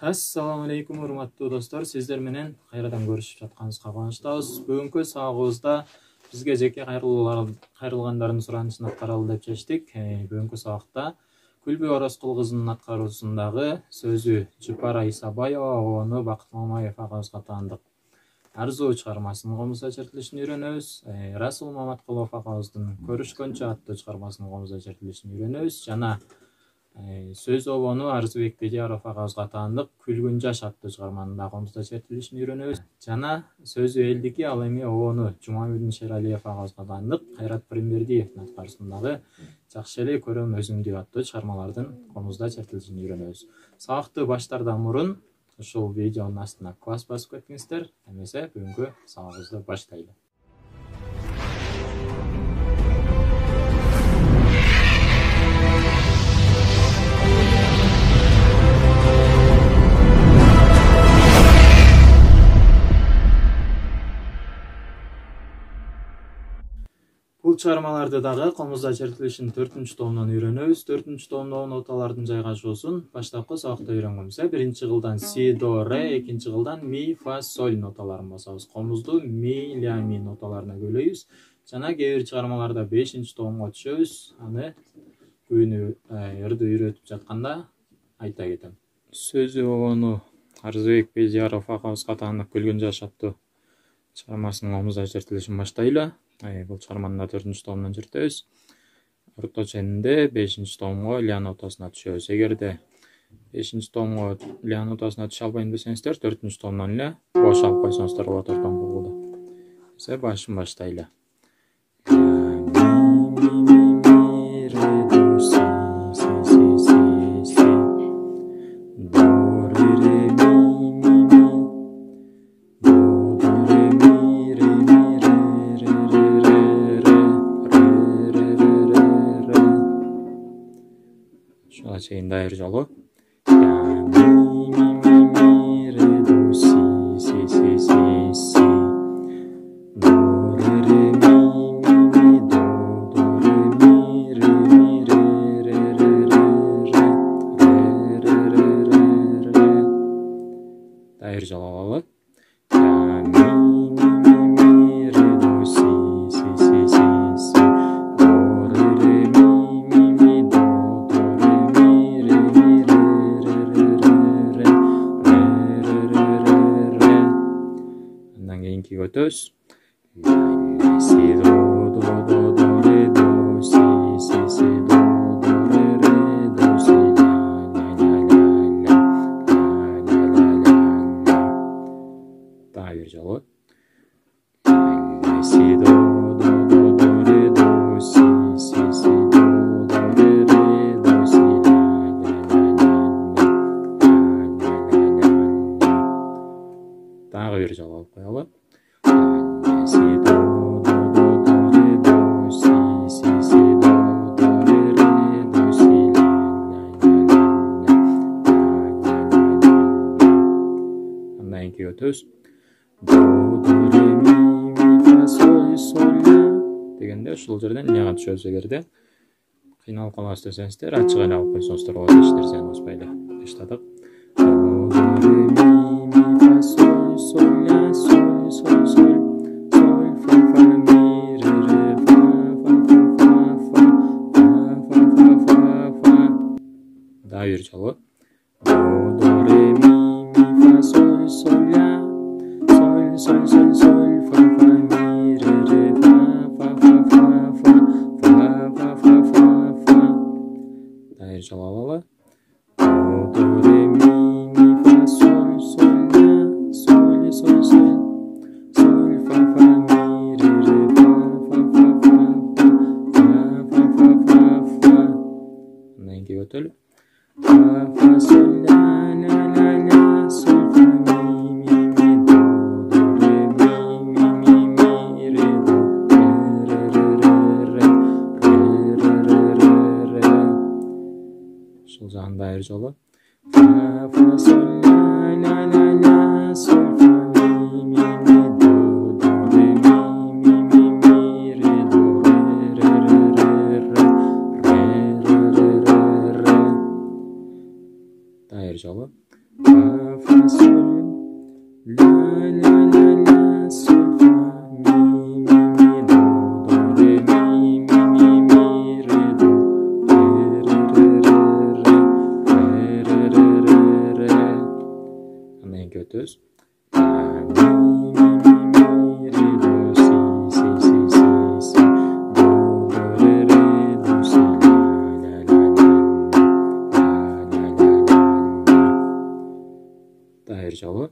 Assalamu alaikum урматтуу достор, сиздер менен кайрадан көрүшүп жатканыбызга кубанычтабыз. Бүгүнкү сабагыбызда бизге жеке кайрылгандардын суранычын аткаралы деп чечтик. Бүгүнкү сабакта Күлбү Орозкул кызынын аткаруусундагы сөзү Жыпара Исабаева обону Бакыт Мамаев агабызга таандык арзуу чыгармасынын комузда чертилишин үйрөнөбүз. Расул Маматкулов агабыздын Көрүшкөнчө аттуу чыгармасынын комузда чертилишин үйрөнөбүз. Жана сөз обону Арзыбек Бедияров агабызга таандык Күлгүн жаш аттуу чыгарманын да комузда чертилишин үйрөнөбүз. Жана сөзү элдики, ал эми обону Жумабилдин Шералиев агабызга таандык Кайрат Пиримбердиевдин аткаруусундагы Жакшы эле көрөм өзүңдү аттуу чыгармалардын комузда чертилишин үйрөнөбүз. Сабакты баштаардан мурун ушул видеонун астына класс басып кетиңиздер. Эмесе бүгүнкү сабагыбызды баштайлы. Бул чыгармаларды дагы комузда чертилишин 4-томдон үйрөнөбүз. 4-томдо ноталардын жайгашуусун баштапкы сабакта үйрөнгөнбүз. Биринчи кылдан си, до, ре, экинчи кылдан ми, фа, соль ноталарын басабыз. Комузду ми, ля, ми ноталарына бөлөйбүз. Жана кээ бир чыгармаларда 5-томго түшөбүз. Аны күнү ырды үйрөтүп жатканда айта кетем. Сөзү обону Арзыбек Бедияров агабызга таандык Күлгүн жаш аттуу чыгармасынын комузда чертилишин баштайлы. Бул чыгарманы да 4-томдон чертебиз. Орто ченинде 5-томго ля нотасына түшөбүз. Эгерде 5-томго ля нотасына түшө албайм десеңиздер, 4-томдон эле бош алып койсоңуздар болот ортоңку кулда. Эсе башын баштайлы. Şuna çeyin dair jolu. Dair jolu alalım. Götüz. Si do do do do re do si si si do do re re do si la la la la la la la la. Daha bir jolu. Si do do do do re do si si si do do re re do si la la la la la la la. Daha bir jolu alıp koyalım. Si do do do do re do si si si do do re re do si la la la la la. Andan iki ötüz. Do do re mi fa sol sol la degende ушул жерден ляга түшөбүз. Эгерде кыйналып калабыз десеңиздер, ачык эле алып койсоңуздар болот, эч нерсени бузбайлы. Баштадык. Do do re mi fa sol sol la sol sol sol. Daha bir çalı. Do do re mi fa sol sol la sol sol sol sol fa fa mi re re fa fa fa fa fa fa fa fa fa fa. Daha bir çalı alalım. Do do re mi fa fa sol, la la la la sol fa mi do re mi re do re. Hemen götüz. Dair çalı.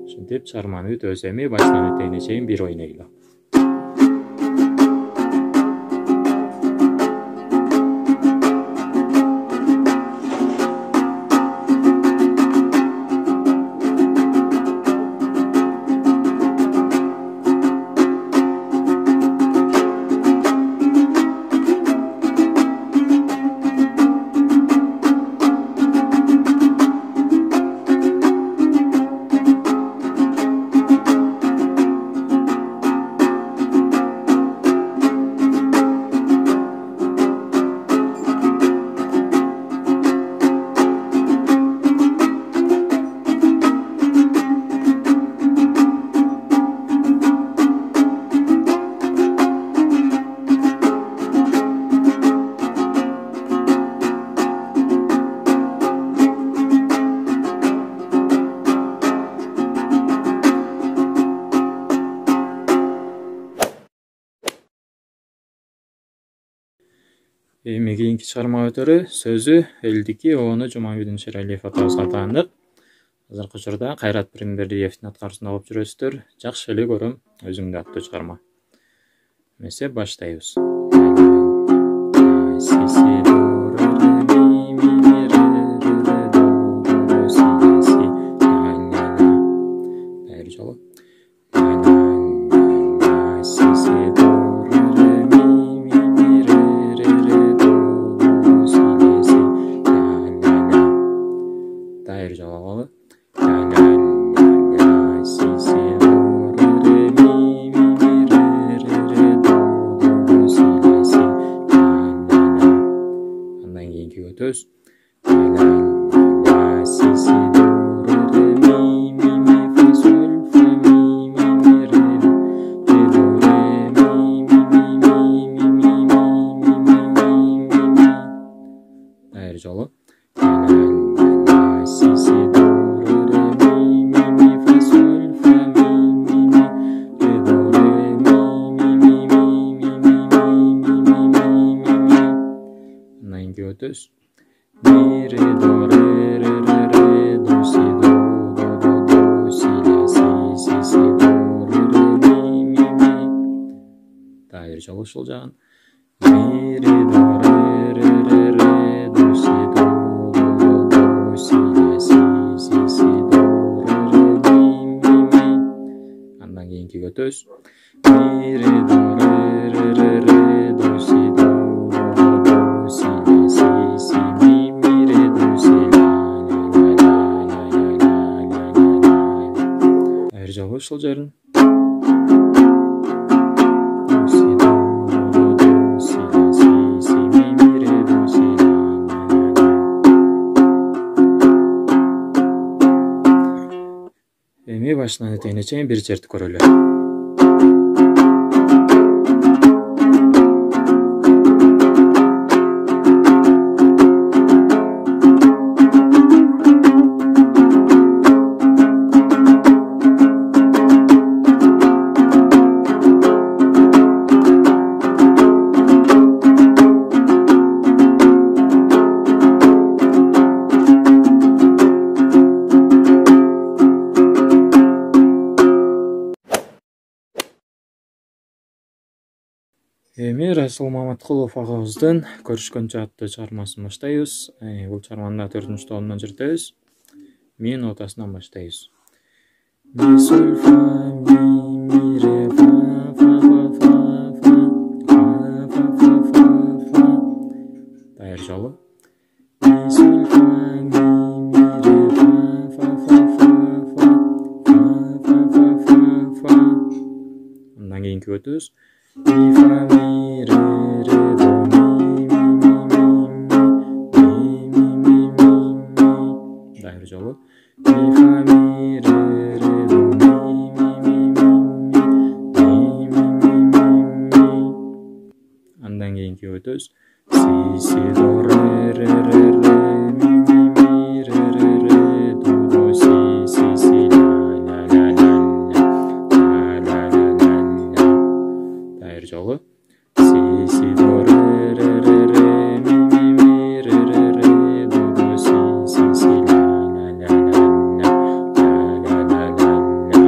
Şimdi çarmanı dözemi baştan öteyineceğim bir oynayla. Кийинки чыгарма өтөрү сөзү элдики оны Жумабилдин Шералиев атабызга таандык. Азыркы учурда Кайрат Пирмбердиевдин аткаруусунда окуп жүрөсүздөр. Жакшы эле көрөм өзүңдү аттуу чыгарма. Эмесе баштайбыз. Dair çalamalı. Ondan keyinki götüz. Dair çalı. Götüz. Mi re do re re re re do si do do do do si la si si do re re mi mi. Dair çalışılacağın. Mi re do re re re re do si do do do do si la si do re re mi mi. Ondan keyinki götüz. Mi re do re re re re do si do do do si la si mi mi re do si la la la la la la la. Dair çalışılacağın. Эми башынан этегине чейин бир черти көрөлү. Эми Расул Маматкулов агабыздын көрүшкөнчө аттуу чыгармасын баштайбыз. Бул чыгарманы 4-чү томдон жүртөбүз. Ми нотасынан баштайбыз. Ми соль фа ми ре фа фа фа фа фа фа фа фа фа. Dair жолу. Ми соль фа ми ре фа фа фа фа фа фа Андан кийинки өтөбүз. Ми фа ми ре ре до ми ми. Дагы бир жолу. Ми фа ми ре ре до ми. Андан кийинки өтөбүз. Си си до ре ре ре ре ми ре ре ре до до си си си ла ла ла ла ла ла ла ла. Дагы бир жолу. Си си до ре ре ре ре ми ре ре ре до до си си си ла ла ла ла ла ла ла ла.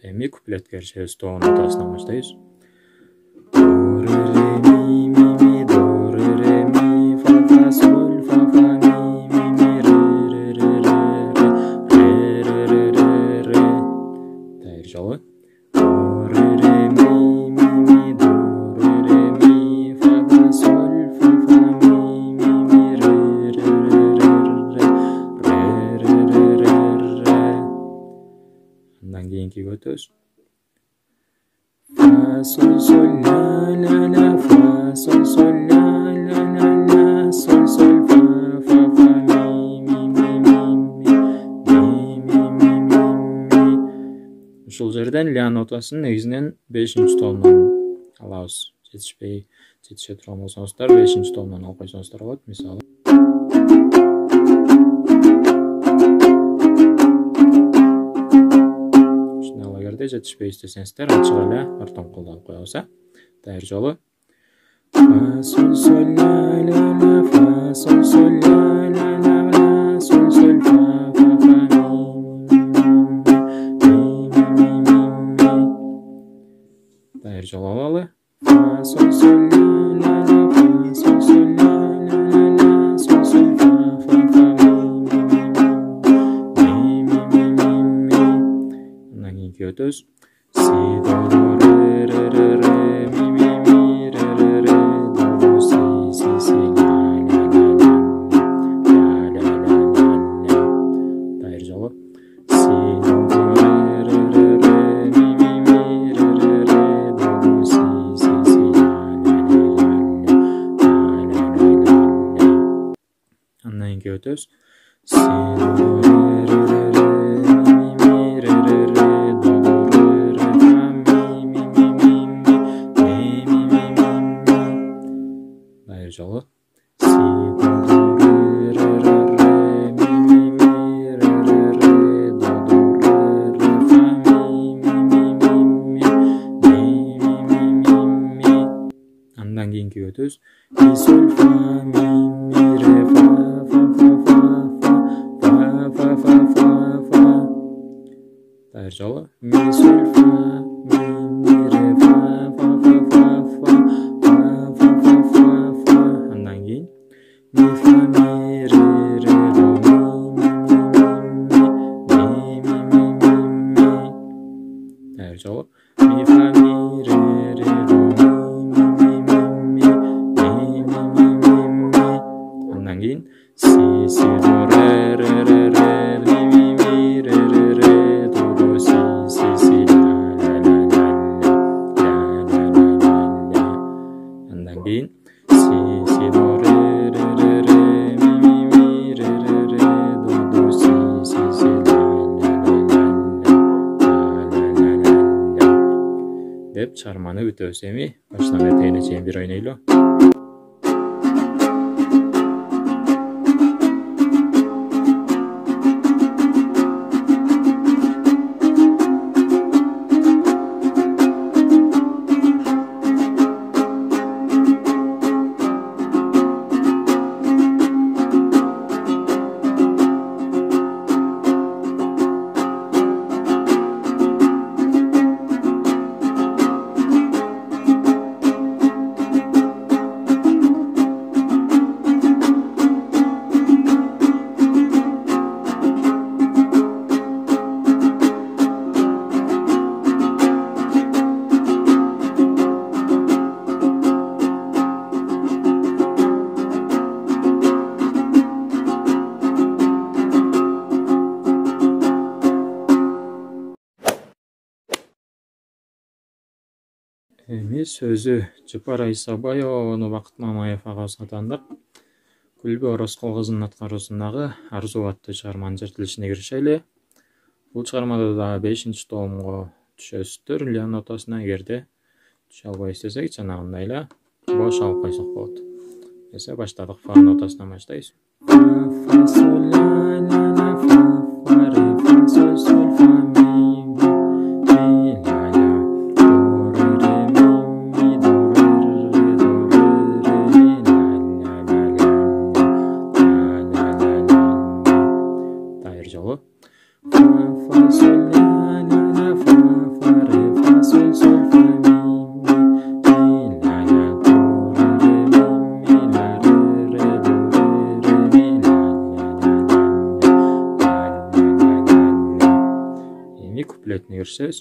Эми куплетке эришебиз. До нотасынан баштайбыз. Do re re mi do re re mi fa fa sol fa fa mi re re re re re re re re re. Dagы бир жолу. Do re re mi do re re mi fa fa sol fa fa mi re re re re re re re re. Андан кийинкиге өтөбүз. Fa sol sol la la la fa sol sol la la la la sol sol fa fa fa mi. Ушул жерден ля нотасын негизинен 5-тонунан алабыз. Жетише турган болсоңуздар 5-тонунан алып койсоңуздар болот. Мисалы жетишпей десеңиздер ачык эле артон колду алып коебуз. Дагы бир жолу. Fa sol sol la la la fa sol sol la la la la sol sol fa fa fa mi. Дагы бир жолу алалы. Fa sol sol la la la fa sol sol la la la la sol sol fa fa fa mi. Андан кийинки өтөбүз. Si do do re re re re mi re re re do do si si si la la la la la la la la. Dagы бир жолу. Si do do re re re re mi re re re do do si si si la la la la la la. Андан кийинки өтөбүз. Si do do re re re re mi re re re do do жолу. Си до до ре ре ре ми ре ре ре до до ре ре фа ми. Андан кийинки өтөбүз. Ми соль фа ми ре фа фа фа фа фа фа фа фа. Дагы бир жолу. Ми соль фа ми ре фа фа фа фа фа. Mi fa mi re re do mi. Dagы бир жолу. Mi fa mi re re do mi. Андан кийин si si do re re re re mi re re re do do si si si la la la la la la la la. Андан кийин si si do re деп чыгарманы бүтөбүз. Эми башынан этегине чейин бир ойнойлу. Эми сөзү Жыпар Исабаеваны Бакыт Мамаев агабызга таандык. Күлбү Ороскол кызынын аткаруусундагы Арзуу аттуу чыгарманын чертилишине киришели. Бул чыгармада да 5-чи томго түшөсүздөр Илья нотасына, эгерде түшө албай эстесек жанагындай эле бош алып койсок болот. Эсе баштадык, фа нотасынан баштайбыз. Фа соль ля ля ля фа фа ре фа соль соль фа ми ми ля ля до ре ре ми до ре ре до ре ре ми ля ля ля ля ля Дайыр жолу. Фа фа соль ля ля ля фа фа ре фа соль соль фа ми ми ля ля до ре ре ми ля ре ре до ре ре ми ля ля. Эми куплетине киришебиз.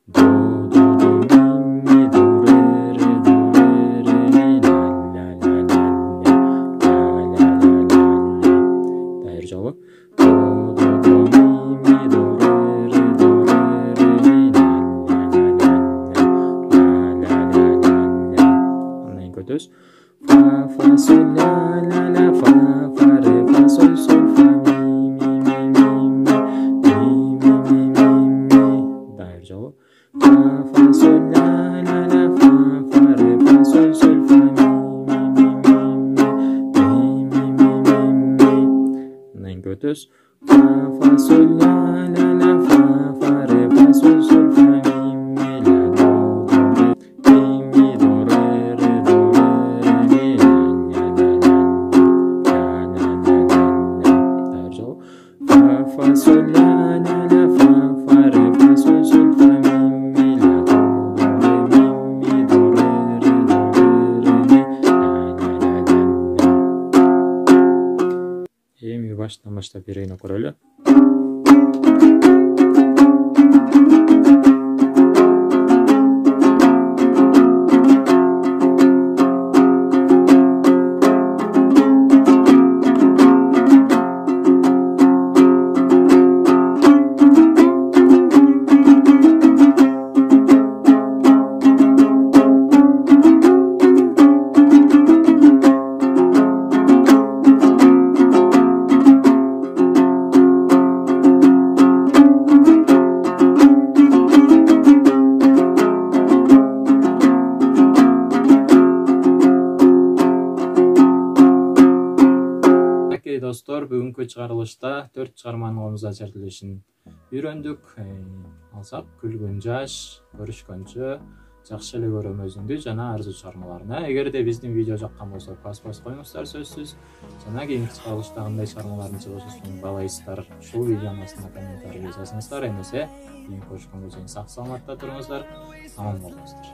До до до ми до ре ре до ре ре ми ля ля ля ля ля. Дайыр жолу. До до до ми до ре ре до ре ре ми ля ля ля. Андан көтөбүз. Фа фа соль ля ля ля фа фа ре фа соль соль фа ми ми. Дайыр жолу. Фа фа соль ля ля ля фа фа ре фа соль соль фа ми. Андан көтөбүз. Фа фа соль ля ля ля фа фа ре фа соль соль фа ми ля до ре ми до ре ре до ре ми ля Дайыр жолу. Фа фа соль ля ля ля фа фа ре фа соль соль фа ми ля до ре ми до ре ре до ре ре ми. Эми баштан баштап берейин окуройлу. Достор, бүгүнкү чыгарылышта 4 чыгарманын колумузда чертилишин үйрөндүк. Алсак, күлгөн жаш, көрүшкөнчө, жакшы эле көрөм өзүңдү жана Арзуу чыгармаларына. Эгерде биздин видео жаккан болсо, басып коюңуздар сөзсүз. Жана кийинки чыгарылышта кандай чыгармалардын чыгышын баалайсыздар, ушул видеонун астына комментарий жазыңыздар. Эмесе, кийинки көрүшкөнгө чейин сак саламатта туруңуздар, аман болуңуздар.